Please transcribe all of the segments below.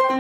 आप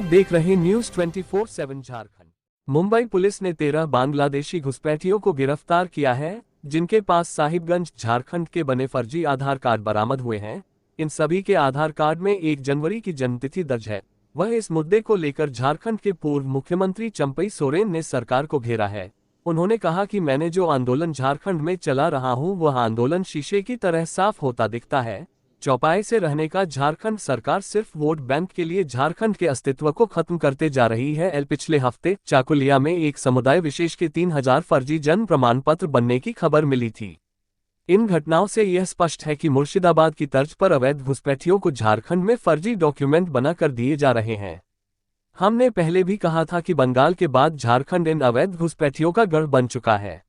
देख रहे न्यूज 24/7 झारखंड। मुंबई पुलिस ने 13 बांग्लादेशी घुसपैठियों को गिरफ्तार किया है, जिनके पास साहिबगंज झारखंड के बने फर्जी आधार कार्ड बरामद हुए हैं। इन सभी के आधार कार्ड में 1 जनवरी की जन्मतिथि दर्ज है। वह इस मुद्दे को लेकर झारखंड के पूर्व मुख्यमंत्री चंपई सोरेन ने सरकार को घेरा है। उन्होंने कहा कि मैंने जो आंदोलन झारखंड में चला रहा हूं, वह आंदोलन शीशे की तरह साफ होता दिखता है। चौपाए से रहने का झारखंड सरकार सिर्फ वोट बैंक के लिए झारखंड के अस्तित्व को खत्म करते जा रही है। पिछले हफ्ते चाकुलिया में एक समुदाय विशेष के 3000 फर्जी जन्म प्रमाण पत्र बनने की खबर मिली थी। इन घटनाओं से यह स्पष्ट है कि मुर्शिदाबाद की तर्ज पर अवैध घुसपैठियों को झारखंड में फर्जी डॉक्यूमेंट बनाकर दिए जा रहे हैं। हमने पहले भी कहा था कि बंगाल के बाद झारखंड इन अवैध घुसपैठियों का गढ़ बन चुका है।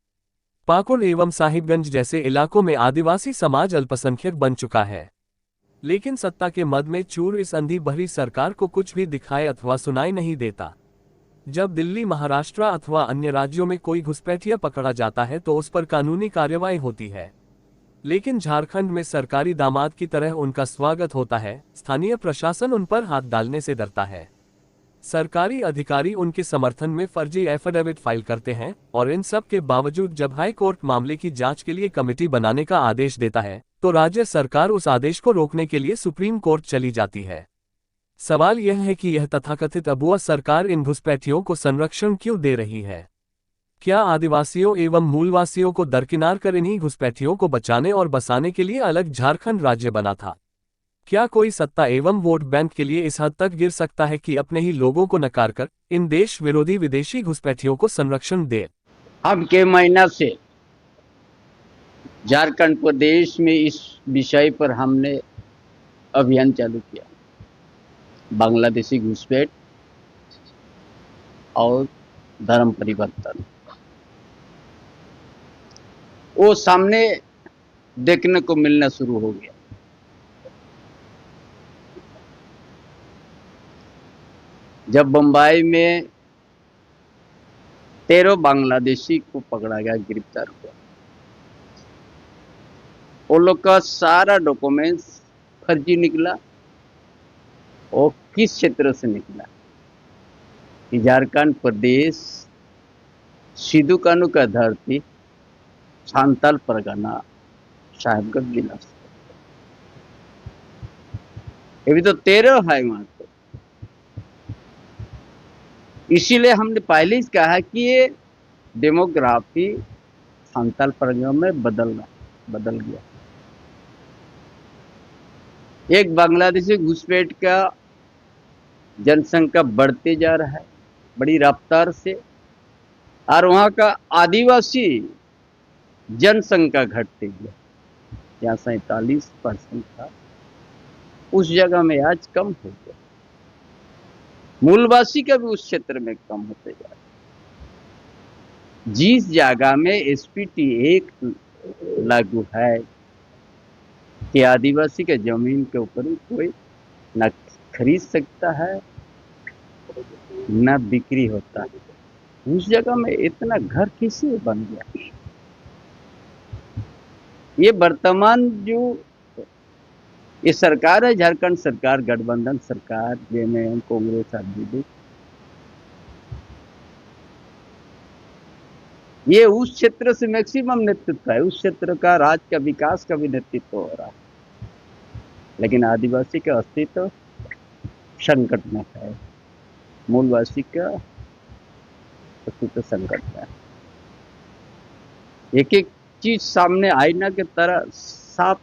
पाकुड़ एवं साहिबगंज जैसे इलाकों में आदिवासी समाज अल्पसंख्यक बन चुका है, लेकिन सत्ता के मद में चूर इस अंधी बहरी सरकार को कुछ भी दिखाई अथवा सुनाई नहीं देता। जब दिल्ली, महाराष्ट्र अथवा अन्य राज्यों में कोई घुसपैठिया पकड़ा जाता है तो उस पर कानूनी कार्रवाई होती है, लेकिन झारखंड में सरकारी दामाद की तरह उनका स्वागत होता है। स्थानीय प्रशासन उन पर हाथ डालने से डरता है। सरकारी अधिकारी उनके समर्थन में फर्जी एफिडेविट फाइल करते हैं, और इन सब के बावजूद जब हाई कोर्ट मामले की जांच के लिए कमेटी बनाने का आदेश देता है तो राज्य सरकार उस आदेश को रोकने के लिए सुप्रीम कोर्ट चली जाती है। सवाल यह है कि यह तथाकथित अबुआ सरकार इन घुसपैठियों को संरक्षण क्यों दे रही है? क्या आदिवासियों एवं मूलवासियों को दरकिनार कर इन्हीं घुसपैठियों को बचाने और बसाने के लिए अलग झारखंड राज्य बना था? क्या कोई सत्ता एवं वोट बैंक के लिए इस हद तक गिर सकता है कि अपने ही लोगों को नकार कर इन देश विरोधी विदेशी घुसपैठियों को संरक्षण दे? अब के महीना से झारखंड प्रदेश में इस विषय पर हमने अभियान चालू किया। बांग्लादेशी घुसपैठ और धर्म परिवर्तन वो सामने देखने को मिलना शुरू हो गया। जब बंबई में 13 बांग्लादेशी को पकड़ा गया, गिरफ्तार हुआ, वो लोग का सारा डॉक्यूमेंट्स फर्जी निकला। और किस क्षेत्र से निकला? कि झारखंड प्रदेश, सिद्धू कानू का धरती, सांताल परगना, साहिबगंज जिला से। ये भी तो 13 है वहां पे। इसीलिए हमने पहले ही कहा कि ये डेमोग्राफी सांताल परगना में बदल गया। एक बांग्लादेशी घुसपैठ का जनसंख्या बढ़ते जा रहा है बड़ी रफ्तार से, और वहां का आदिवासी जनसंख्या घटते गया। यहाँ 47% था, उस जगह में आज कम हो गया। मूलवासी का भी उस क्षेत्र में कम होते जा रहा है। जिस जगह में एसपीटी 1 लागू है कि आदिवासी के जमीन के ऊपर कोई न खरीद सकता है न बिक्री होता है, उस जगह में इतना घर कैसे बन गया? ये वर्तमान जो ये सरकार है, झारखंड सरकार, गठबंधन सरकार, जेएमएम, कांग्रेस आदि, ये उस क्षेत्र से मैक्सिमम नेतृत्व है। उस क्षेत्र का राज्य का विकास का भी नेतृत्व हो रहा है, लेकिन आदिवासी का अस्तित्व संकट में है, मूलवासी का अस्तित्व संकट में है। एक एक चीज सामने आईना की तरह साफ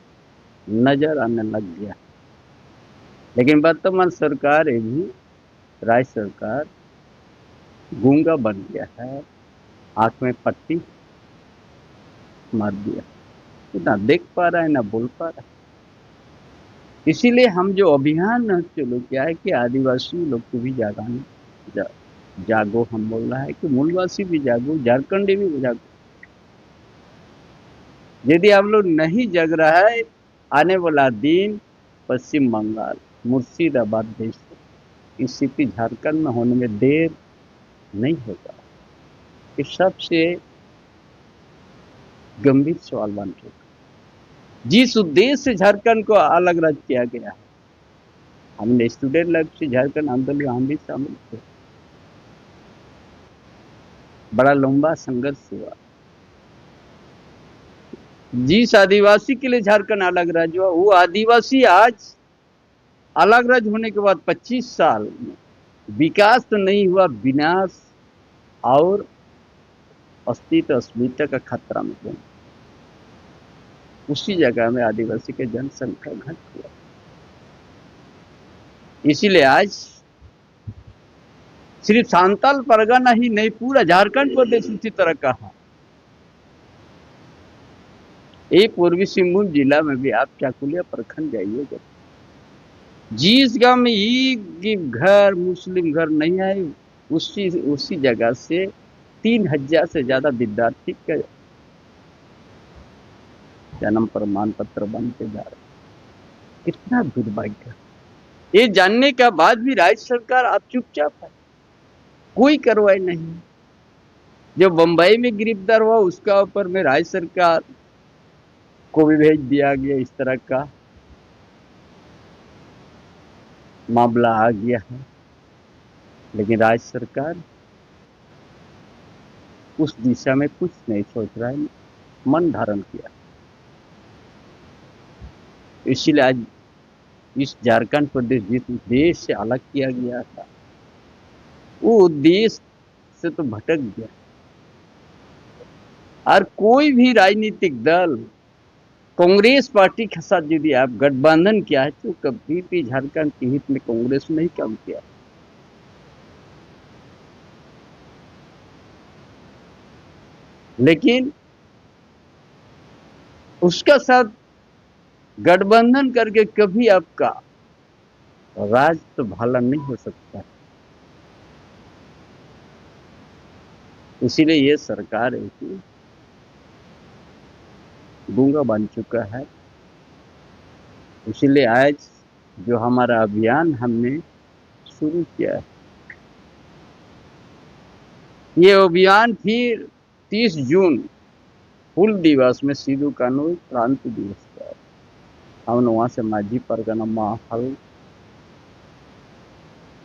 नजर आने लग गया। लेकिन वर्तमान सरकार, ये भी राज्य सरकार, गूंगा बन गया है, आंख में पट्टी मार दिया, ना देख पा रहा है ना बोल पा रहा है। इसीलिए हम जो अभियान चलो क्या है कि आदिवासी लोग को भी जागो। हम बोल रहा है कि मूलवासी भी जागो, झारखंडी भी जागो। यदि आप लोग नहीं जग रहा है, आने वाला दिन पश्चिम बंगाल, मुर्शिदाबाद देश स्थिति झारखंड में होने में देर नहीं होगा। ये सबसे गंभीर सवाल बन चुका। जिस उद्देश्य से झारखंड को अलग राज्य किया गया है, हमने स्टूडेंट लाइफ से झारखंड आंदोलन में हम भी शामिल थे। बड़ा लंबा संघर्ष हुआ। जिस आदिवासी के लिए झारखंड अलग राज्य हुआ, वो आदिवासी आज अलग राज्य होने के बाद 25 साल में विकास तो नहीं हुआ, विनाश और अस्तित्व अस्मिता का खतरा में बना। उसी जगह में आदिवासी के जनसंख्या घट हुआ। इसीलिए आज सिर्फ सांताल परगना ही नहीं, पूरा झारखंड प्रदेश उसी तरह का है। एक पूर्वी सिंहभूम जिला में भी आप चाकुलिया प्रखंड जाइएगा, जिस गांव में एक घर मुस्लिम घर नहीं आए, उसी जगह से 3000 से ज्यादा विद्यार्थी का जन्म प्रमाण पत्र बनते जा रहे। कितना दुर्भाग्य। ये जानने का बाद भी राज्य सरकार आप चुपचाप है, कोई कार्रवाई नहीं। जो बंबई में गिरफ्तार हुआ उसका ऊपर में राज्य सरकार को भी भेज दिया गया। इस तरह का मामला आ गया है, लेकिन राज्य सरकार उस दिशा में कुछ नहीं सोच रहा है, मन धारण किया। इसलिए आज इस झारखंड प्रदेश जिस उद्देश्य से अलग किया गया था, वो उद्देश्य से तो भटक गया। और कोई भी राजनीतिक दल कांग्रेस पार्टी के साथ यदि आप गठबंधन किया है, तो कभी भी झारखंड के हित में कांग्रेस नहीं काम किया। लेकिन उसका साथ गठबंधन करके कभी आपका राज तो भला नहीं हो सकता। इसीलिए ये सरकार है कि गूंगा बन चुका है। इसीलिए आज जो हमारा अभियान हमने शुरू किया है, ये अभियान फिर 30 जून हुल दिवस में सिदो कान्हू क्रांति दिवस का हमने वहां से माझी परगना महल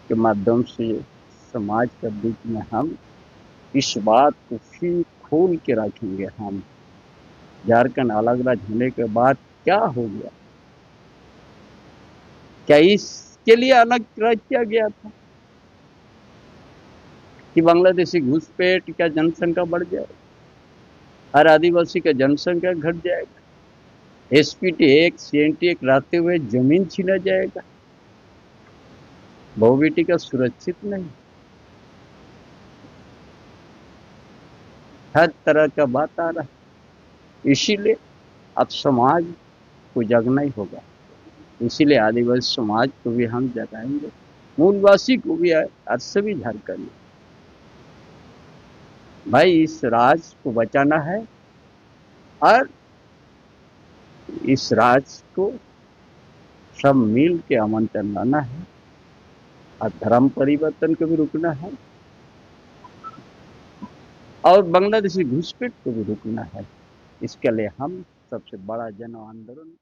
के माध्यम से समाज के बीच में हम इस बात को फिर खोल के रखेंगे। हम झारखंड अलग राज्य होने के बाद क्या हो गया, क्या इसके लिए अलग राज्य किया गया था कि बांग्लादेशी घुसपैठ का जनसंख्या बढ़ जाएगा, हर आदिवासी का जनसंख्या घट जाएगा, एसपीटी एक्ट सीएनटी एक्ट लाते हुए जमीन छीना जाएगा, बहु बेटी का सुरक्षित नहीं, हर तरह का बात आ रहा है। इसीलिए अब समाज को जगना ही होगा। इसीलिए आदिवासी समाज को भी हम जगाएंगे, मूलवासी को भी और सभी झारखंड भाई इस राज को बचाना है और इस राज को सब मिल के आमंत्रण लाना है और धर्म परिवर्तन को भी रुकना है और बांग्लादेशी घुसपैठ को भी रुकना है। इसके लिए हम सबसे बड़ा जन आंदोलन